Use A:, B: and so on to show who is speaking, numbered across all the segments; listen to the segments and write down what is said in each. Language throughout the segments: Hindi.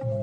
A: छाँव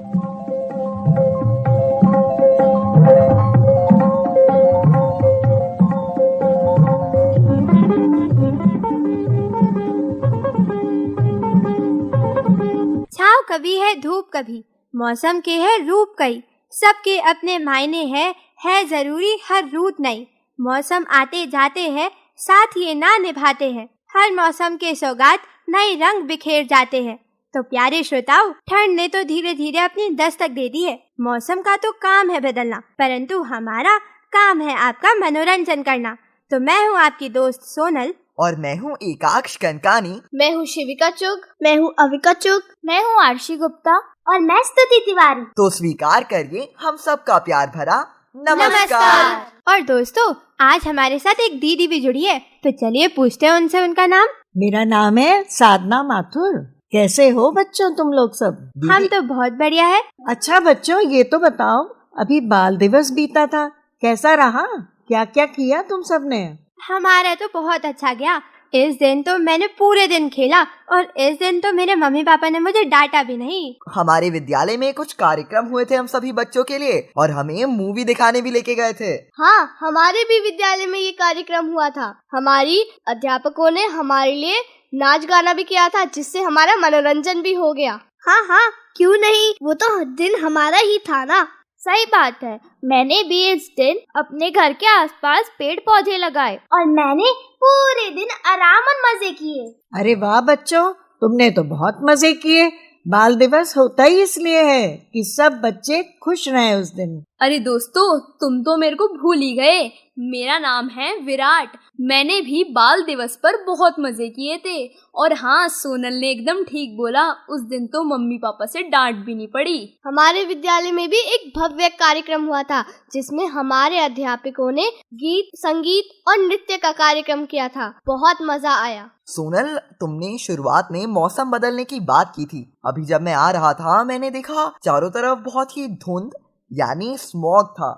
A: कभी है धूप कभी, मौसम के है रूप कई, सबके अपने मायने है जरूरी हर रूट नई। मौसम आते जाते हैं, साथ ये ना निभाते हैं, हर मौसम के सौगात नए रंग बिखेर जाते हैं। तो प्यारे श्रोताओ, ठंड ने तो धीरे धीरे अपनी दस्तक दे दी है। मौसम का तो काम है बदलना, परंतु हमारा काम है आपका मनोरंजन करना। तो मैं हूँ आपकी दोस्त सोनल,
B: और मैं हूँ एकाक्ष कनकानी।
C: मैं हूँ शिविका चुग। मैं हूँ अविका चुग। मैं हूँ आरशी गुप्ता। और मैं स्तुति तिवारी।
B: तो स्वीकार करिए हम सबका प्यार भरा नमस्कार।
A: और दोस्तों, आज हमारे साथ एक दीदी भी जुड़ी है, तो चलिए पूछते हैं उनसे उनका नाम।
D: मेरा नाम है साधना माथुर। कैसे हो बच्चों तुम लोग सब?
A: हम तो बहुत बढ़िया है।
D: अच्छा बच्चों, ये तो बताओ, अभी बाल दिवस बीता था, कैसा रहा? क्या क्या किया तुम सब ने?
A: हमारा तो बहुत अच्छा गया। इस दिन तो मैंने पूरे दिन खेला, और इस दिन तो मेरे मम्मी पापा ने मुझे डांटा भी नहीं।
B: हमारे विद्यालय में कुछ कार्यक्रम हुए थे हम सभी बच्चों के लिए, और हमें मूवी दिखाने भी लेके गए थे।
C: हाँ, हमारे भी विद्यालय में ये कार्यक्रम हुआ था। हमारी अध्यापकों ने हमारे लिए नाच गाना भी किया था, जिससे हमारा मनोरंजन भी हो गया। हाँ, क्यों नहीं, वो तो दिन हमारा ही था ना। सही बात है। मैंने भी इस दिन अपने घर के आसपास पेड़ पौधे लगाए, और मैंने पूरे दिन आराम और मजे किए।
D: अरे वाह बच्चों, तुमने तो बहुत मजे किए। बाल दिवस होता ही इसलिए है कि सब बच्चे खुश रहें उस दिन।
E: अरे दोस्तों, तुम तो मेरे को भूल ही गए। मेरा नाम है विराट। मैंने भी बाल दिवस पर बहुत मजे किए थे। और हाँ, सोनल ने एकदम ठीक बोला, उस दिन तो मम्मी पापा से डांट भी नहीं पड़ी।
C: हमारे विद्यालय में भी एक भव्य कार्यक्रम हुआ था, जिसमें हमारे अध्यापकों ने गीत, संगीत और नृत्य का कार्यक्रम किया था। बहुत मजा आया।
B: सोनल, तुमने शुरुआत में मौसम बदलने की बात की थी। अभी जब मैं आ रहा था, मैंने देखा चारों तरफ बहुत ही धुंध यानी स्मॉग था।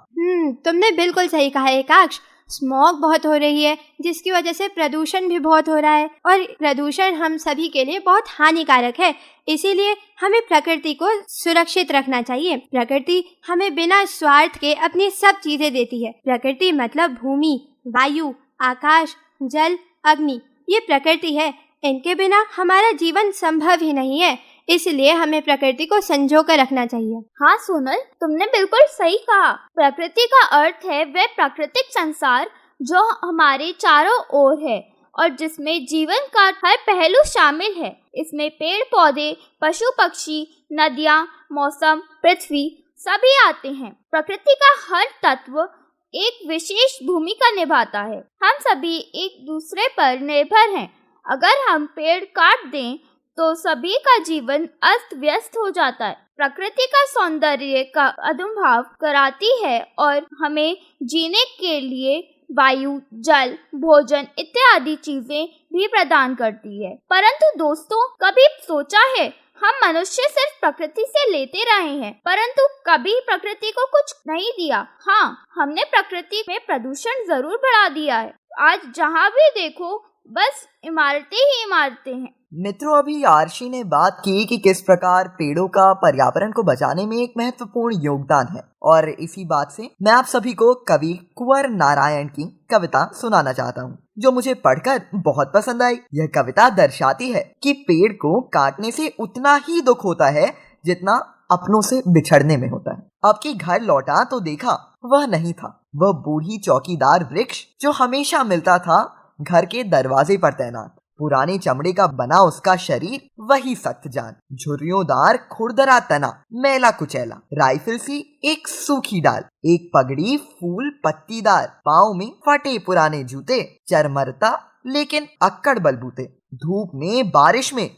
A: तुमने बिल्कुल सही कहा एकाक्ष। स्मॉग बहुत हो रही है, जिसकी वजह से प्रदूषण भी बहुत हो रहा है, और प्रदूषण हम सभी के लिए बहुत हानिकारक है। इसीलिए हमें प्रकृति को सुरक्षित रखना चाहिए। प्रकृति हमें बिना स्वार्थ के अपनी सब चीजें देती है। प्रकृति मतलब भूमि, वायु, आकाश, जल, अग्नि, ये प्रकृति है। इनके बिना हमारा जीवन संभव ही नहीं है। इसलिए हमें प्रकृति को संजो कर रखना चाहिए।
C: हाँ सोनल, तुमने बिल्कुल सही कहा। प्रकृति का अर्थ है वह प्राकृतिक संसार जो हमारे चारों ओर है, और जिसमें जीवन का हर पहलू शामिल है। इसमें पेड़ पौधे, पशु पक्षी, नदियाँ, मौसम, पृथ्वी सभी आते हैं। प्रकृति का हर तत्व एक विशेष भूमिका निभाता है। हम सभी एक दूसरे पर निर्भर हैं। अगर हम पेड़ काट दें तो सभी का जीवन अस्त व्यस्त हो जाता है। प्रकृति का सौंदर्य का अनुभव कराती है और हमें जीने के लिए वायु, जल, भोजन इत्यादि चीजें भी प्रदान करती है। परंतु दोस्तों, कभी सोचा है, हम मनुष्य सिर्फ प्रकृति से लेते रहे हैं, परंतु कभी प्रकृति को कुछ नहीं दिया। हाँ, हमने प्रकृति में प्रदूषण जरूर बढ़ा दिया है। आज जहाँ भी देखो बस इमारतें ही इमारतें हैं।
B: मित्रों, अभी आरशी ने बात की कि किस प्रकार पेड़ों का पर्यावरण को बचाने में एक महत्वपूर्ण योगदान है, और इसी बात से मैं आप सभी को कवि कुंवर नारायण की कविता सुनाना चाहता हूँ, जो मुझे पढ़कर बहुत पसंद आई। यह कविता दर्शाती है कि पेड़ को काटने से उतना ही दुख होता है जितना अपनों से बिछड़ने में होता है। अब कि घर लौटा तो देखा वह नहीं था, वह बूढ़ी चौकीदार वृक्ष जो हमेशा मिलता था घर के दरवाजे पर तैनात। पुराने चमड़े का बना उसका शरीर, वही सख्त जान, झुर्रियोंदार खुरदरा तना, मैला कुचैला, राइफल सी एक सूखी डाल, एक पगड़ी फूल पत्तीदार, पाँव में फटे पुराने जूते, चरमरता लेकिन अक्कड़ बलबूते, धूप में, बारिश में,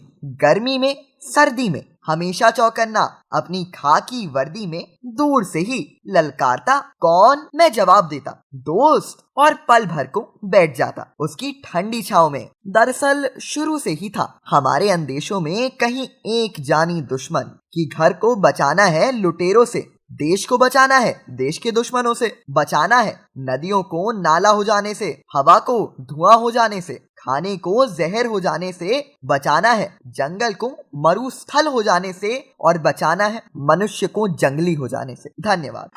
B: गर्मी में, सर्दी में, हमेशा चौकन्ना, अपनी खाकी वर्दी में दूर से ही ललकारता। कौन? मैं जवाब देता, दोस्त, और पल भर को बैठ जाता उसकी ठंडी छांव में। दरअसल शुरू से ही था हमारे अंदेशों में कहीं एक जानी दुश्मन कि घर को बचाना है लुटेरों से, देश को बचाना है देश के दुश्मनों से, बचाना है नदियों को नाला हो जाने से, हवा को धुआं हो जाने से, खाने को जहर हो जाने से बचाना है, जंगल को मरुस्थल हो जाने से और बचाना है मनुष्य को जंगली हो जाने से। धन्यवाद।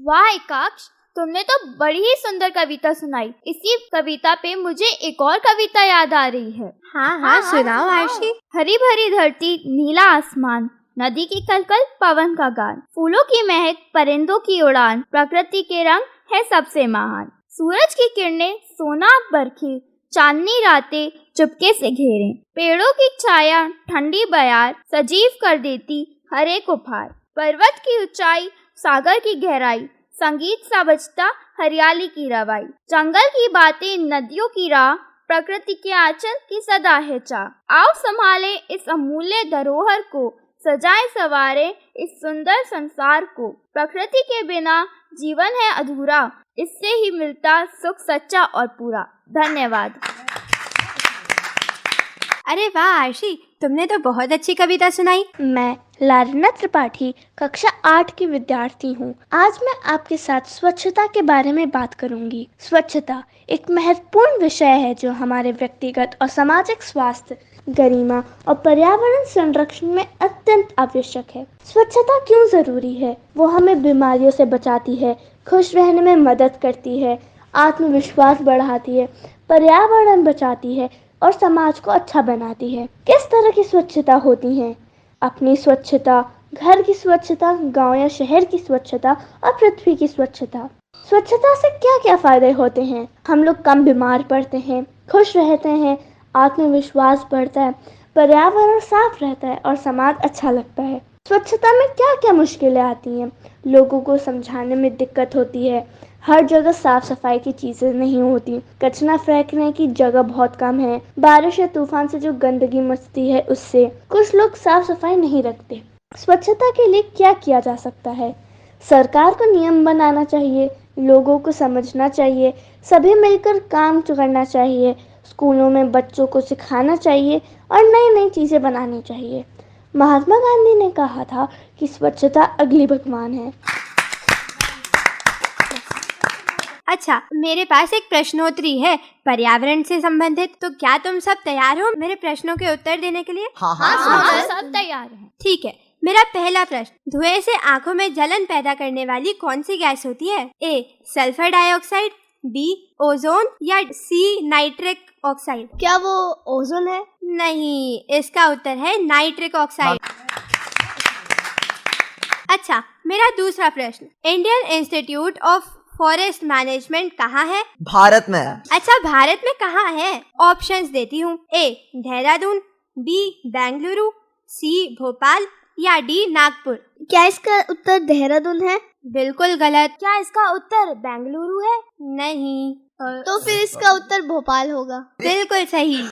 C: वाह एकाक्ष, तुमने तो बड़ी ही सुंदर कविता सुनाई। इसी कविता पे मुझे एक और कविता याद आ रही है।
A: हाँ सुनाओ आरशी।
C: हरी भरी धरती, नीला आसमान, नदी की कलकल, पवन का गान, फूलों की महक, परिंदों की उड़ान, प्रकृति के रंग है सबसे महान। सूरज की किरणें सोना बरखे, चांदनी रातें चुपके से घेरे, पेड़ों की छाया ठंडी बयार सजीव कर देती हर एक उपहार। पर्वत की ऊंचाई, सागर की गहराई, संगीत सा बजता हरियाली की रवाई। जंगल की बातें, नदियों की राह, प्रकृति के आंचल की सदा है चाह। आओ संभाले इस अमूल्य धरोहर को, सजाए सवारे इस सुंदर संसार को। प्रकृति के बिना जीवन है अधूरा, इससे ही मिलता सुख सच्चा और पूरा। धन्यवाद।
A: अरे वाह आरशी, तुमने तो बहुत अच्छी कविता सुनाई।
F: मैं लारिना त्रिपाठी कक्षा 8 की विद्यार्थी हूँ। आज मैं आपके साथ स्वच्छता के बारे में बात करूँगी। स्वच्छता एक महत्वपूर्ण विषय है जो हमारे व्यक्तिगत और सामाजिक स्वास्थ्य, गरिमा और पर्यावरण संरक्षण में अत्यंत आवश्यक है। स्वच्छता क्यों जरूरी है? वो हमें बीमारियों से बचाती है, खुश रहने में मदद करती है, आत्मविश्वास बढ़ाती है, पर्यावरण बचाती है और समाज को अच्छा बनाती है। किस तरह की स्वच्छता होती है? अपनी स्वच्छता, घर की स्वच्छता, गांव या शहर की स्वच्छता और पृथ्वी की स्वच्छता। स्वच्छता से क्या क्या फायदे होते हैं? हम लोग कम बीमार पड़ते हैं, खुश रहते हैं, आत्मविश्वास बढ़ता है, पर्यावरण साफ रहता है और समाज अच्छा लगता है। स्वच्छता में क्या क्या मुश्किलें आती हैं? लोगों को समझाने में दिक्कत होती है, हर जगह साफ सफाई की चीजें नहीं होती, कचरा फेंकने की जगह बहुत कम है, बारिश या तूफान से जो गंदगी मचती है उससे, कुछ लोग साफ सफाई नहीं रखते। स्वच्छता के लिए क्या किया जा सकता है? सरकार को नियम बनाना चाहिए, लोगों को समझना चाहिए, सभी मिलकर काम करना चाहिए, स्कूलों में बच्चों को सिखाना चाहिए और नई नई चीजें बनानी चाहिए। महात्मा गांधी ने कहा था कि स्वच्छता अगली भगवान है।
A: अच्छा, मेरे पास एक प्रश्नोत्तरी है पर्यावरण से संबंधित, तो क्या तुम सब तैयार हो मेरे प्रश्नों के उत्तर देने के लिए?
C: हाँ, सब तैयार हैं।
A: ठीक है। मेरा पहला प्रश्न, धुएं से आंखों में जलन पैदा करने वाली कौन सी गैस होती है? ए सल्फर डाइऑक्साइड, बी ओजोन या सी नाइट्रिक ऑक्साइड?
F: क्या वो ओजोन है?
A: नहीं, इसका उत्तर है नाइट्रिक ऑक्साइड। अच्छा, मेरा दूसरा प्रश्न, Indian institute of forest management कहाँ है?
B: भारत में।
A: अच्छा, भारत में कहाँ है? ऑप्शंस देती हूँ। ए देहरादून, बी बेंगलुरु, सी भोपाल या डी नागपुर?
F: क्या इसका उत्तर देहरादून है?
A: बिल्कुल गलत।
F: क्या इसका उत्तर बेंगलुरु है?
A: नहीं।
F: तो फिर इसका उत्तर भोपाल होगा।
A: बिल्कुल सही।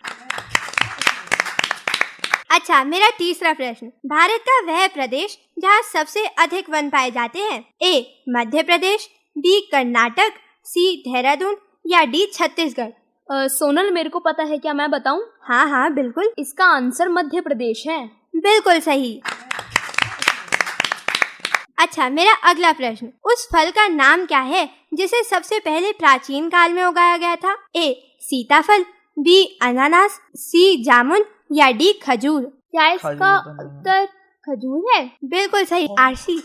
A: अच्छा, मेरा तीसरा प्रश्न, भारत का वह प्रदेश जहाँ सबसे अधिक वन पाए जाते हैं? ए मध्य प्रदेश, बी कर्नाटक, सी देहरादून या डी छत्तीसगढ़?
E: सोनल, मेरे को पता है, क्या मैं बताऊं?
A: हाँ बिल्कुल।
E: इसका आंसर मध्य प्रदेश है।
A: बिल्कुल सही। अच्छा, मेरा अगला प्रश्न, उस फल का नाम क्या है जिसे सबसे पहले प्राचीन काल में उगाया गया था? ए सीताफल, बी अनानास, सी जामुन या डी खजूर?
C: क्या इसका उत्तर खजूर है?
A: बिल्कुल सही आरसी।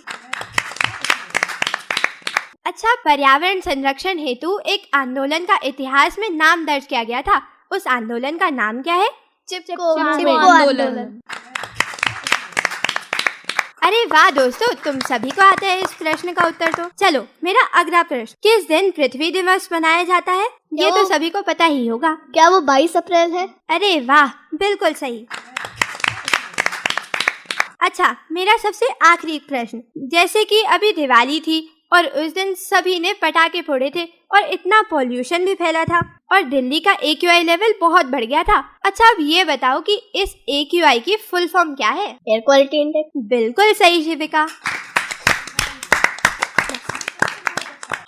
A: अच्छा, पर्यावरण संरक्षण हेतु एक आंदोलन का इतिहास में नाम दर्ज किया गया था, उस आंदोलन का नाम क्या है?
C: चिपको
E: आंदोलन।
A: अरे वाह दोस्तों, तुम सभी को आता है इस प्रश्न का उत्तर। तो चलो, मेरा अगला प्रश्न, किस दिन पृथ्वी दिवस मनाया जाता है? ये तो सभी को पता ही होगा।
F: क्या वो 22 अप्रैल है?
A: अरे वाह, बिल्कुल सही। अच्छा, मेरा सबसे आखिरी प्रश्न, जैसे कि अभी दिवाली थी और उस दिन सभी ने पटाखे फोड़े थे और इतना पॉल्यूशन भी फैला था और दिल्ली का AQI लेवल बहुत बढ़ गया था। अच्छा, अब ये बताओ कि इस AQI की फुल फॉर्म क्या है?
F: Air quality index.
A: बिल्कुल सही शिविका।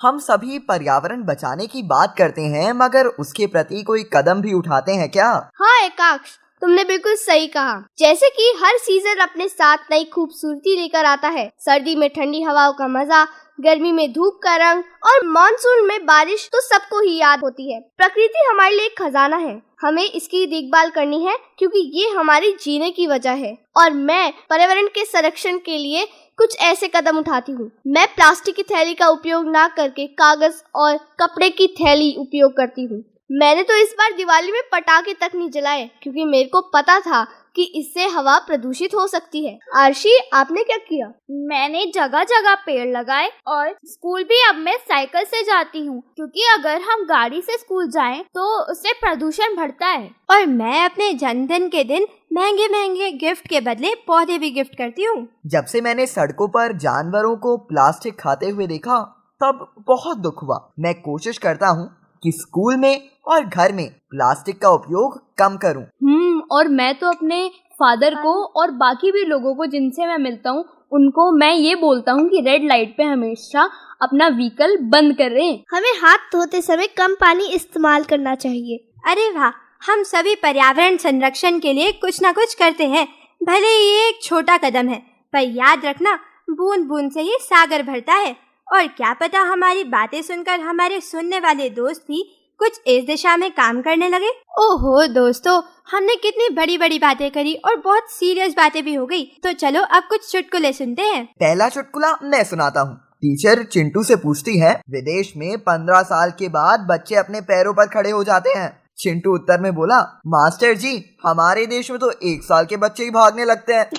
B: हम सभी पर्यावरण बचाने की बात करते हैं, मगर उसके प्रति कोई कदम भी उठाते हैं क्या?
C: हाँ एकाक्ष, तुमने बिल्कुल सही कहा। जैसे कि हर सीजन अपने साथ नई खूबसूरती लेकर आता है। सर्दी में ठंडी हवाओं का मजा, गर्मी में धूप का रंग और मानसून में बारिश तो सबको ही याद होती है। प्रकृति हमारे लिए एक खजाना है, हमें इसकी देखभाल करनी है क्योंकि ये हमारी जीने की वजह है। और मैं पर्यावरण के संरक्षण के लिए कुछ ऐसे कदम उठाती हूँ। मैं प्लास्टिक की थैली का उपयोग ना करके कागज और कपड़े की थैली उपयोग करती हूँ। मैंने तो इस बार दिवाली में पटाखे तक नहीं जलाए क्योंकि मेरे को पता था कि इससे हवा प्रदूषित हो सकती है। आरशी, आपने क्या किया?
F: मैंने जगह जगह पेड़ लगाए और स्कूल भी अब मैं साइकिल से जाती हूँ क्योंकि अगर हम गाड़ी से स्कूल जाएं तो उससे प्रदूषण बढ़ता है।
A: और मैं अपने जन्मदिन के दिन महंगे महंगे गिफ्ट के बदले पौधे भी गिफ्ट करती हूँ।
B: जब से मैंने सड़कों पर जानवरों को प्लास्टिक खाते हुए देखा तब बहुत दुख हुआ। मैं कोशिश करता हूँ कि स्कूल में और घर में प्लास्टिक का उपयोग कम करूं।
E: और मैं तो अपने फादर को और बाकी भी लोगों को जिनसे मैं मिलता हूँ उनको मैं ये बोलता हूँ कि रेड लाइट पे हमेशा अपना व्हीकल बंद कर रहे हैं।
C: हमें हाथ धोते समय कम पानी इस्तेमाल करना चाहिए।
A: अरे वाह, हम सभी पर्यावरण संरक्षण के लिए कुछ ना कुछ करते हैं। भले ये एक छोटा कदम है, पर याद रखना, बूंद बूंद से ही सागर भरता है। और क्या पता हमारी बातें सुनकर हमारे सुनने वाले दोस्त भी कुछ इस दिशा में काम करने लगे। ओहो दोस्तों, हमने कितनी बड़ी बड़ी बातें करी और बहुत सीरियस बातें भी हो गई। तो चलो अब कुछ चुटकुले सुनते हैं।
B: पहला चुटकुला मैं सुनाता हूँ। टीचर चिंटू से पूछती है, विदेश में 15 साल के बाद बच्चे अपने पैरों पर खड़े हो जाते हैं। चिंटू उत्तर में बोला, मास्टर जी, हमारे देश में तो 1 साल के बच्चे ही भागने लगते हैं।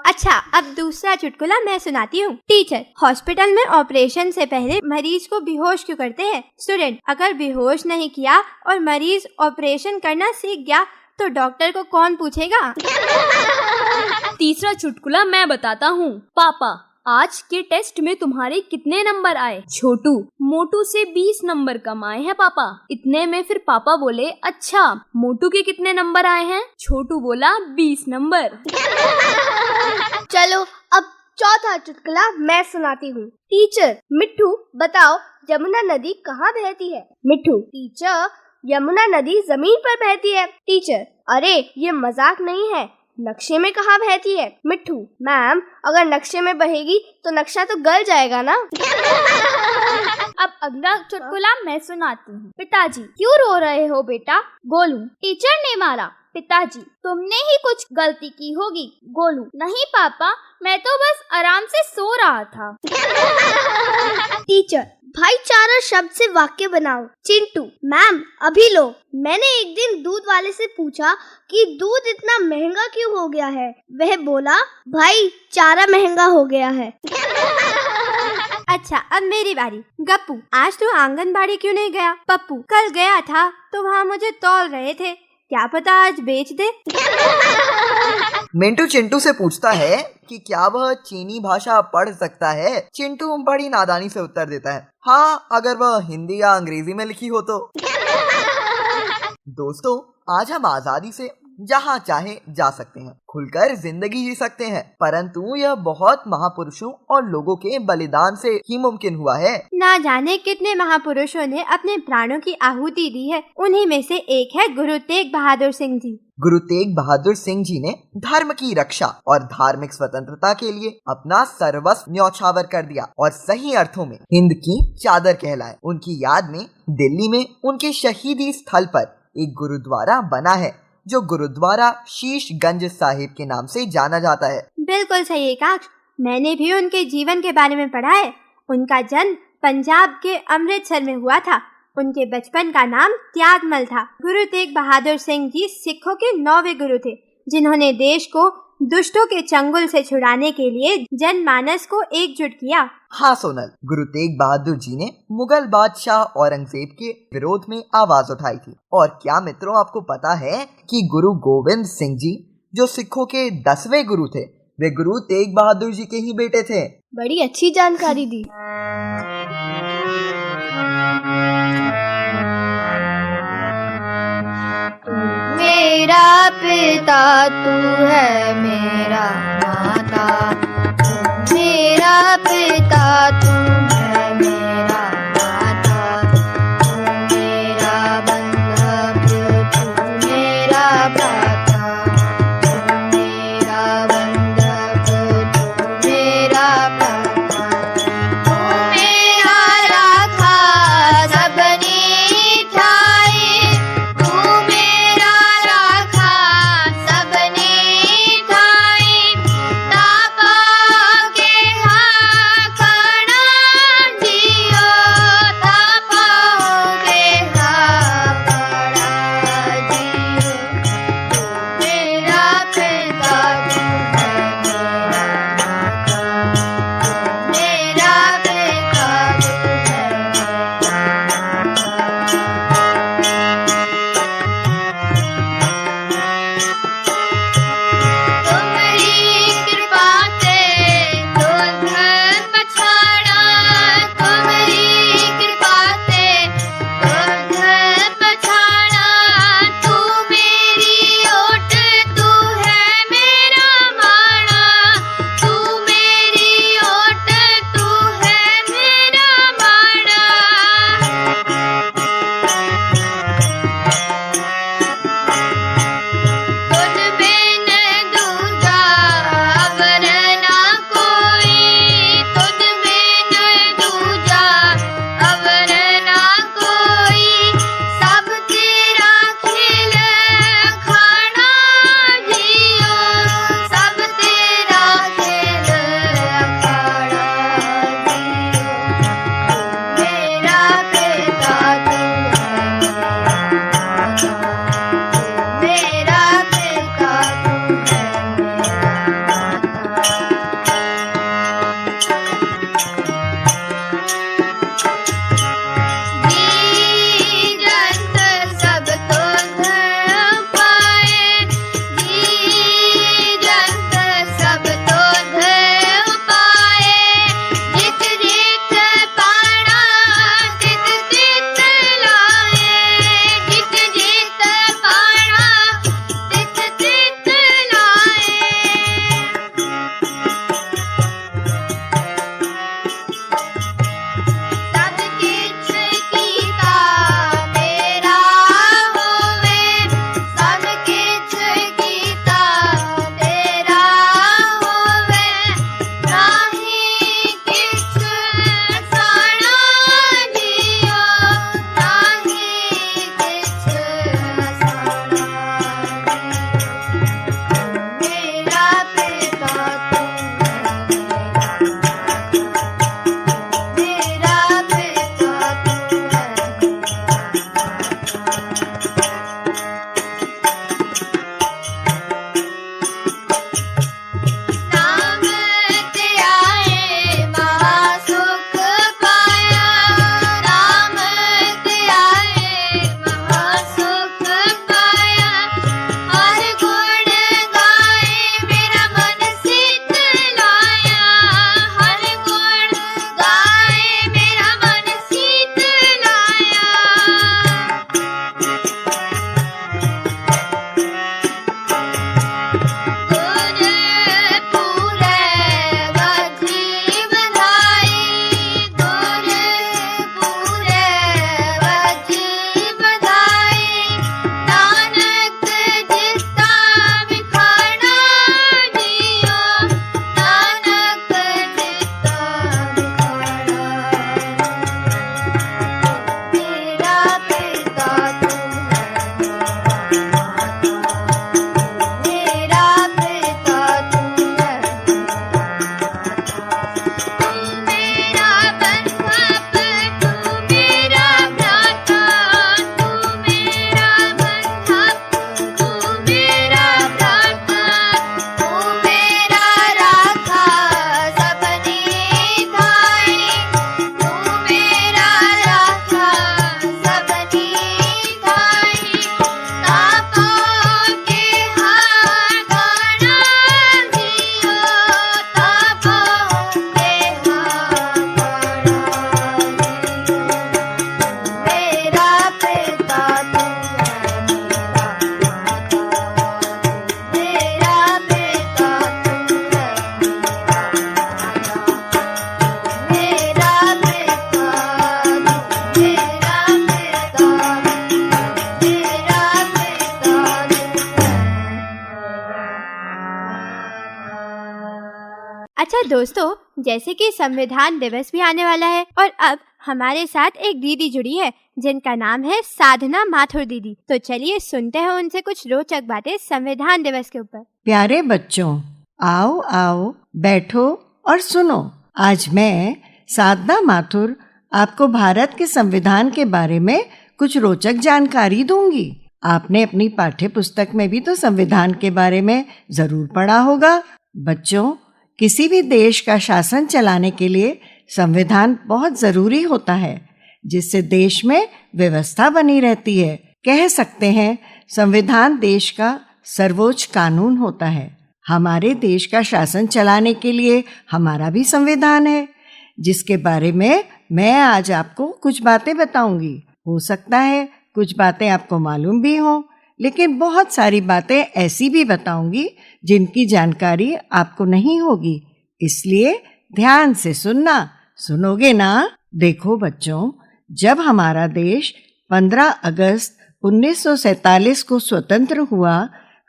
A: अच्छा, अब दूसरा चुटकुला मैं सुनाती हूँ। टीचर, हॉस्पिटल में ऑपरेशन से पहले मरीज को बेहोश क्यों करते हैं? स्टूडेंट, अगर बेहोश नहीं किया और मरीज ऑपरेशन करना सीख गया तो डॉक्टर को कौन पूछेगा?
E: तीसरा चुटकुला मैं बताता हूँ। पापा, आज के टेस्ट में तुम्हारे कितने नंबर आए? छोटू, मोटू से 20 नंबर कम आए हैं पापा। इतने में फिर पापा बोले, अच्छा मोटू के कितने नंबर आए हैं? छोटू बोला 20 नंबर।
C: चलो अब चौथा चुटकुला मैं सुनाती हूँ। टीचर, मिट्ठू बताओ यमुना नदी कहाँ बहती है? मिट्ठू, टीचर यमुना नदी जमीन पर बहती है। टीचर, अरे ये मजाक नहीं है, नक्शे में कहाँ बहती है? मिट्ठू, मैम अगर नक्शे में बहेगी तो नक्शा तो गल जाएगा ना।
F: अब अगला चुटकुला मैं सुनाती हूँ। पिताजी, क्यों रो रहे हो बेटा? गोलू, टीचर ने मारा। पिताजी, तुमने ही कुछ गलती की होगी। गोलू, नहीं पापा, मैं तो बस आराम से सो रहा था।
C: टीचर, भाईचारा शब्द से वाक्य बनाओ। चिंटू, मैम अभी लो। मैंने एक दिन दूध वाले से पूछा कि दूध इतना महंगा क्यों हो गया है? वह बोला, भाई चारा महंगा हो गया है।
A: अच्छा, अब मेरी बारी। गप्पू, आज तू आंगनबाड़ी क्यों नहीं गया? पप्पू, कल गया था तो वहाँ मुझे तौल रहे थे, क्या पता आज बेच दे।
B: मिंटू चिंटू से पूछता है कि क्या वह चीनी भाषा पढ़ सकता है। चिंटू बड़ी नादानी से उत्तर देता है, हाँ, अगर वह हिंदी या अंग्रेजी में लिखी हो तो। दोस्तों, आज हम आजादी से जहाँ चाहे जा सकते हैं, खुलकर जिंदगी जी सकते हैं, परंतु यह बहुत महापुरुषों और लोगों के बलिदान से ही मुमकिन हुआ है।
A: ना जाने कितने महापुरुषों ने अपने प्राणों की आहुति दी है। उन्हीं में से एक है गुरु तेग बहादुर सिंह जी।
B: गुरु तेग बहादुर सिंह जी ने धर्म की रक्षा और धार्मिक स्वतंत्रता के लिए अपना सर्वस्व न्यौछावर कर दिया और सही अर्थों में हिंद की चादर कहलाए। उनकी याद में दिल्ली में उनके शहीदी स्थल पर एक गुरुद्वारा बना है जो गुरुद्वारा शीशगंज साहिब के नाम से जाना जाता है।
A: बिल्कुल सही आकाश, मैंने भी उनके जीवन के बारे में पढ़ा है। उनका जन्म पंजाब के अमृतसर में हुआ था। उनके बचपन का नाम त्यागमल था। गुरु तेग बहादुर सिंह जी सिखों के 9वें गुरु थे, जिन्होंने देश को दुष्टों के चंगुल से छुड़ाने के लिए जनमानस को एकजुट किया।
B: हाँ सोनल, गुरु तेग बहादुर जी ने मुगल बादशाह औरंगजेब के विरोध में आवाज उठाई थी। और क्या मित्रों, आपको पता है कि गुरु गोविंद सिंह जी जो सिखों के 10वें गुरु थे, वे गुरु तेग बहादुर जी के ही बेटे थे।
C: बड़ी अच्छी जानकारी दी।
G: मेरा पिता तू है मेरा माता, मेरा पिता तू है मेरा माता, तू मेरा बंधक, तू मेरा
A: अच्छा दोस्तों, जैसे कि संविधान दिवस भी आने वाला है और अब हमारे साथ एक दीदी जुड़ी है जिनका नाम है साधना माथुर दीदी। तो चलिए सुनते हैं उनसे कुछ रोचक बातें संविधान दिवस के ऊपर।
D: प्यारे बच्चों, आओ आओ बैठो और सुनो। आज मैं साधना माथुर आपको भारत के संविधान के बारे में कुछ रोचक जानकारी दूंगी। आपने अपनी पाठ्य पुस्तक में भी तो संविधान के बारे में जरूर पढ़ा होगा। बच्चों, किसी भी देश का शासन चलाने के लिए संविधान बहुत जरूरी होता है, जिससे देश में व्यवस्था बनी रहती है। कह सकते हैं संविधान देश का सर्वोच्च कानून होता है। हमारे देश का शासन चलाने के लिए हमारा भी संविधान है, जिसके बारे में मैं आज आपको कुछ बातें बताऊंगी। हो सकता है कुछ बातें आपको मालूम भी हो, लेकिन बहुत सारी बातें ऐसी भी बताऊंगी जिनकी जानकारी आपको नहीं होगी। इसलिए ध्यान से सुनना। सुनोगे ना? देखो बच्चों, जब हमारा देश 15 अगस्त 1947 को स्वतंत्र हुआ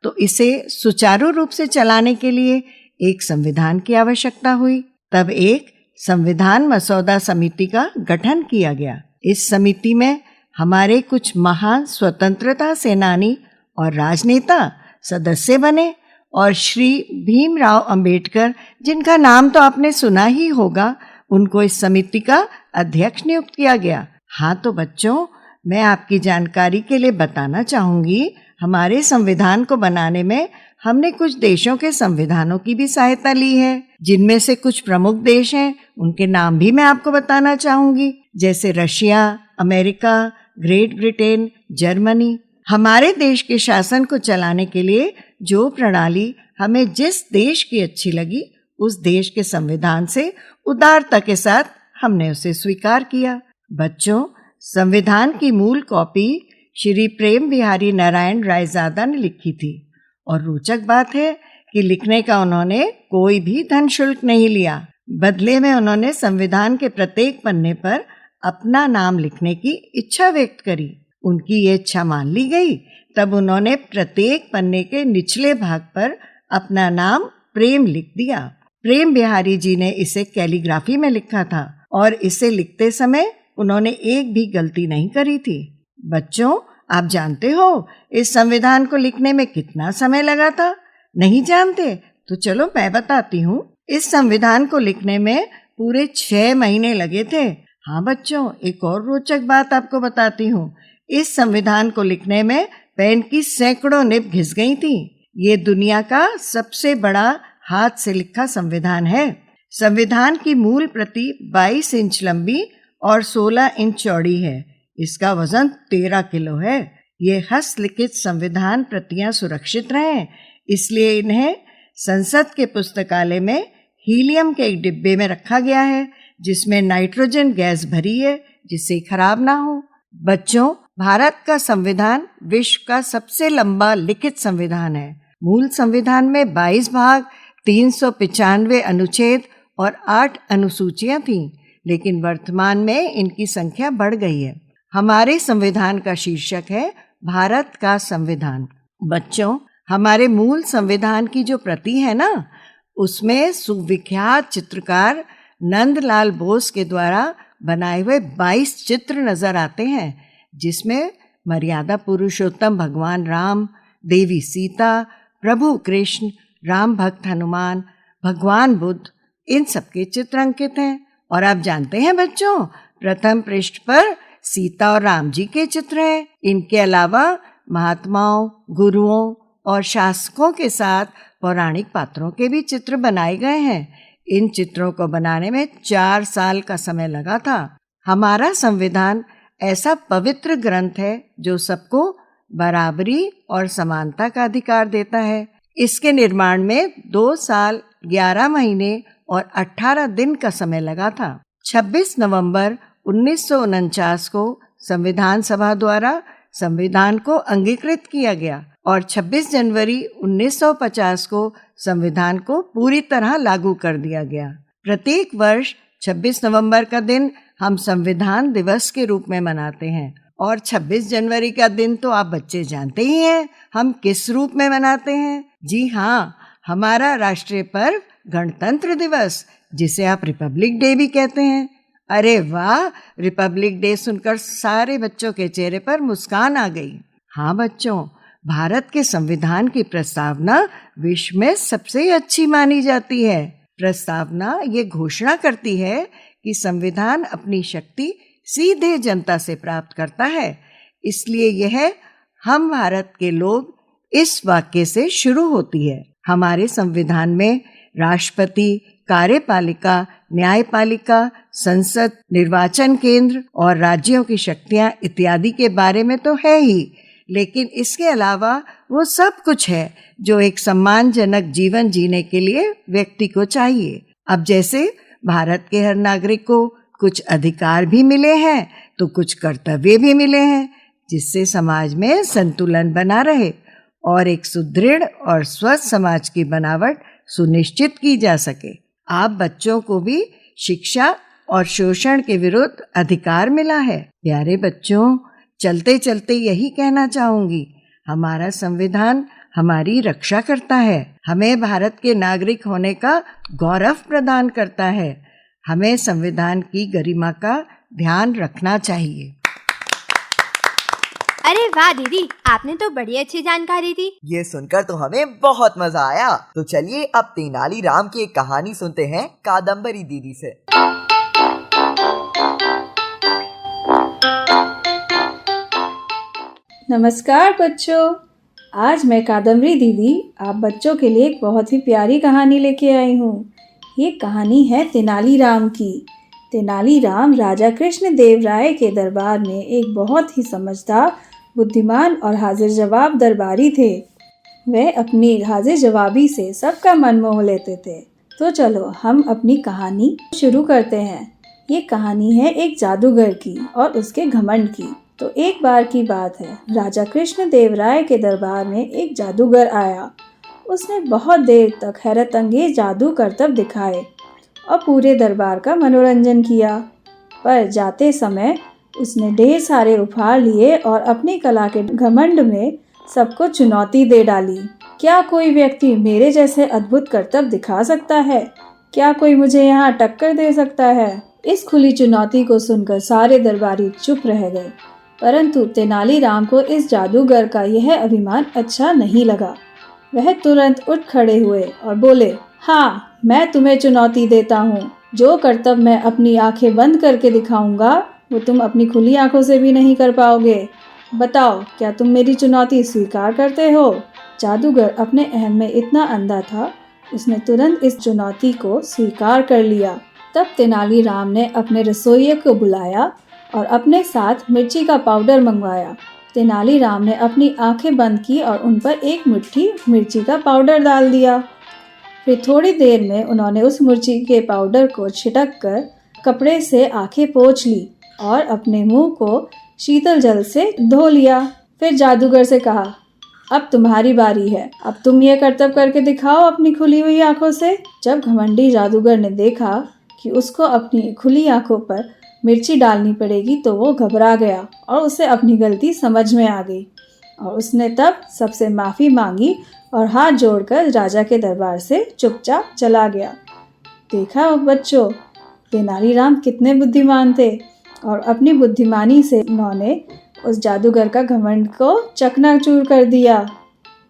D: तो इसे सुचारू रूप से चलाने के लिए एक संविधान की आवश्यकता हुई। तब एक संविधान मसौदा समिति का गठन किया गया। इस समिति में हमारे कुछ महान स्वतंत्रता सेनानी और राजनेता सदस्य बने और श्री भीमराव अंबेडकर, जिनका नाम तो आपने सुना ही होगा, उनको इस समिति का अध्यक्ष नियुक्त किया गया। हाँ तो बच्चों, मैं आपकी जानकारी के लिए बताना चाहूँगी, हमारे संविधान को बनाने में हमने कुछ देशों के संविधानों की भी सहायता ली है, जिनमें से कुछ प्रमुख देश हैं। उनके नाम भी मैं आपको बताना चाहूँगी, जैसे Russia, America, great Britain, Germany. हमारे देश के शासन को चलाने के लिए जो प्रणाली हमें जिस देश की अच्छी लगी, उस देश के संविधान से उदारता के साथ हमने उसे स्वीकार किया। बच्चों, संविधान की मूल कॉपी श्री प्रेम बिहारी नारायण रायजादा ने लिखी थी और रोचक बात है कि लिखने का उन्होंने कोई भी धन शुल्क नहीं लिया। बदले में उन्होंने संविधान के प्रत्येक पन्ने पर अपना नाम लिखने की इच्छा व्यक्त करी। उनकी ये इच्छा मान ली गई, तब उन्होंने प्रत्येक पन्ने के निचले भाग पर अपना नाम प्रेम लिख दिया। प्रेम बिहारी जी ने इसे कैलीग्राफी में लिखा था और इसे लिखते समय उन्होंने एक भी गलती नहीं करी थी। बच्चों, आप जानते हो इस संविधान को लिखने में कितना समय लगा था? नहीं जानते? तो चलो मैं बताती हूँ। इस संविधान को लिखने में पूरे 6 महीने लगे थे। हाँ बच्चों, एक और रोचक बात आपको बताती हूँ। इस संविधान को लिखने में पेन की सैकड़ों निब घिस गई थी। ये दुनिया का सबसे बड़ा हाथ से लिखा संविधान है। संविधान की मूल प्रति 22 इंच लंबी और 16 इंच चौड़ी है। इसका वजन 13 किलो है। ये हस्तलिखित संविधान प्रतियां सुरक्षित रहें, इसलिए इन्हें संसद के पुस्तकालय में हीलियम के एक डिब्बे में रखा गया है, जिसमें नाइट्रोजन गैस भरी है, जिससे खराब ना हो। बच्चों, भारत का संविधान विश्व का सबसे लंबा लिखित संविधान है। मूल संविधान में 22 भाग, 395 अनुच्छेद और 8 अनुसूचियां थीं, लेकिन वर्तमान में इनकी संख्या बढ़ गई है। हमारे संविधान का शीर्षक है भारत का संविधान। बच्चों, हमारे मूल संविधान की जो प्रति है ना, उसमें सुविख्यात चित्रकार नंदलाल बोस के द्वारा बनाए हुए 22 चित्र नजर आते हैं, जिसमें मर्यादा पुरुषोत्तम भगवान राम, देवी सीता, प्रभु कृष्ण, राम भक्त हनुमान, भगवान बुद्ध, इन सबके चित्र अंकित हैं। और आप जानते हैं बच्चों, प्रथम पृष्ठ पर सीता और राम जी के चित्र हैं। इनके अलावा महात्माओं, गुरुओं और शासकों के साथ पौराणिक पात्रों के भी चित्र बनाए गए हैं। इन चित्रों को बनाने में 4 साल का समय लगा था। हमारा संविधान ऐसा पवित्र ग्रंथ है जो सबको बराबरी और समानता का अधिकार देता है। इसके निर्माण में 2 साल 11 महीने और 18 दिन का समय लगा था। 26 नवंबर 1949 को संविधान सभा द्वारा संविधान को अंगीकृत किया गया और 26 जनवरी 1950 को संविधान को पूरी तरह लागू कर दिया गया। प्रत्येक वर्ष 26 नवंबर का दिन हम संविधान दिवस के रूप में मनाते हैं और 26 जनवरी का दिन तो आप बच्चे जानते ही हैं हम किस रूप में मनाते हैं। जी हाँ, हमारा राष्ट्रीय पर्व गणतंत्र दिवस, जिसे आप रिपब्लिक डे भी कहते हैं। अरे वाह, रिपब्लिक डे सुनकर सारे बच्चों के चेहरे पर मुस्कान आ गई। हाँ बच्चों, भारत के संविधान की प्रस्तावना विश्व में सबसे अच्छी मानी जाती है। प्रस्तावना ये घोषणा करती है कि संविधान अपनी शक्ति सीधे जनता से प्राप्त करता है। इसलिए यह हम भारत के लोग इस वाक्य से शुरू होती है। हमारे संविधान में राष्ट्रपति, कार्यपालिका, न्यायपालिका, संसद, निर्वाचन केंद्र और राज्यों की शक्तियां इत्यादि के बारे में तो है ही, लेकिन इसके अलावा वो सब कुछ है जो एक सम्मानजनक जीवन जीने के लिए व्यक्ति को चाहिए। अब जैसे भारत के हर नागरिक को कुछ अधिकार भी मिले हैं तो कुछ कर्तव्य भी मिले हैं, जिससे समाज में संतुलन बना रहे और एक सुदृढ़ और स्वस्थ समाज की बनावट सुनिश्चित की जा सके। आप बच्चों को भी शिक्षा और शोषण के विरुद्ध अधिकार मिला है। प्यारे बच्चों, चलते चलते यही कहना चाहूंगी, हमारा संविधान हमारी रक्षा करता है, हमें भारत के नागरिक होने का गौरव प्रदान करता है। हमें संविधान की गरिमा का ध्यान रखना चाहिए।
A: अरे वाह दीदी, आपने तो बड़ी अच्छी जानकारी दी।
B: ये सुनकर तो हमें बहुत मजा आया। तो चलिए अब तेनालीराम की एक कहानी सुनते हैं कादम्बरी दीदी से।
H: नमस्कार बच्चों, आज मैं कादम्बरी दीदी आप बच्चों के लिए एक बहुत ही प्यारी कहानी लेके आई हूँ। ये कहानी है तेनालीराम की। तेनालीराम राजा कृष्ण देव राय के दरबार में एक बहुत ही समझदार, बुद्धिमान और हाजिर जवाब दरबारी थे। वह अपनी हाजिर जवाबी से सबका मन मोह लेते थे। तो चलो हम अपनी कहानी शुरू करते हैं। ये कहानी है एक जादूगर की और उसके घमंड की। तो एक बार की बात है, राजा कृष्ण देव राय के दरबार में एक जादूगर आया। उसने बहुत देर तक हैरत अंगेज जादू करतब दिखाए और पूरे दरबार का मनोरंजन किया। पर जाते समय उसने ढेर सारे उपहार लिए और अपनी कला के घमंड में सबको चुनौती दे डाली। क्या कोई व्यक्ति मेरे जैसे अद्भुत करतब दिखा सकता है? क्या कोई मुझे यहाँ टक्कर दे सकता है? इस खुली चुनौती को सुनकर सारे दरबारी चुप रह गए। परंतु तेनालीराम को इस जादूगर का यह अभिमान अच्छा नहीं लगा। वह तुरंत उठ खड़े हुए और बोले, हाँ, मैं तुम्हें चुनौती देता हूँ। जो करतब मैं अपनी आंखें बंद करके दिखाऊंगा वो तुम अपनी खुली आंखों से भी नहीं कर पाओगे। बताओ, क्या तुम मेरी चुनौती स्वीकार करते हो? जादूगर अपने अहम में इतना अंधा था, उसने तुरंत इस चुनौती को स्वीकार कर लिया। तब तेनालीराम ने अपने रसोइये को बुलाया और अपने साथ मिर्ची का पाउडर मंगवाया। तेनालीराम ने अपनी आंखें बंद की और उन पर एक मुट्ठी मिर्ची का पाउडर डाल दिया। फिर थोड़ी देर में उन्होंने उस मिर्ची के पाउडर को छिटक कर कपड़े से आंखें पोंछ ली और अपने मुंह को शीतल जल से धो लिया। फिर जादूगर से कहा, अब तुम्हारी बारी है, अब तुम ये करतब करके दिखाओ अपनी खुली हुई आंखों से। जब घमंडी जादूगर ने देखा कि उसको अपनी खुली आंखों पर मिर्ची डालनी पड़ेगी तो वो घबरा गया और उसे अपनी गलती समझ में आ गई और उसने तब सबसे माफ़ी मांगी और हाथ जोड़कर राजा के दरबार से चुपचाप चला गया। देखा बच्चों, तेनालीराम कितने बुद्धिमान थे और अपनी बुद्धिमानी से उन्होंने उस जादूगर का घमंड को चकनाचूर कर दिया।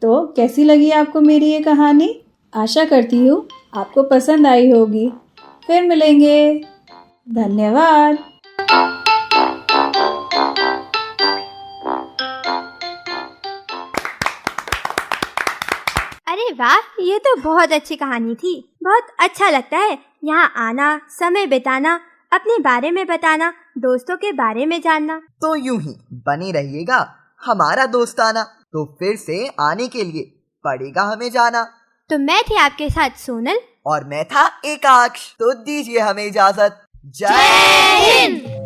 H: तो कैसी लगी आपको मेरी ये कहानी? आशा करती हूँ आपको पसंद आई होगी। फिर मिलेंगे। धन्यवाद।
A: अरे वाह, ये तो बहुत अच्छी कहानी थी। बहुत अच्छा लगता है यहाँ आना, समय बिताना, अपने बारे में बताना, दोस्तों के बारे में जानना।
B: तो यूं ही बने रहिएगा हमारा दोस्ताना। तो फिर से आने के लिए पड़ेगा हमें जाना।
A: तो मैं थी आपके साथ सोनल
B: और मैं था एकाक्ष। तो दीजिए हमें इजाजत। जय हिंद।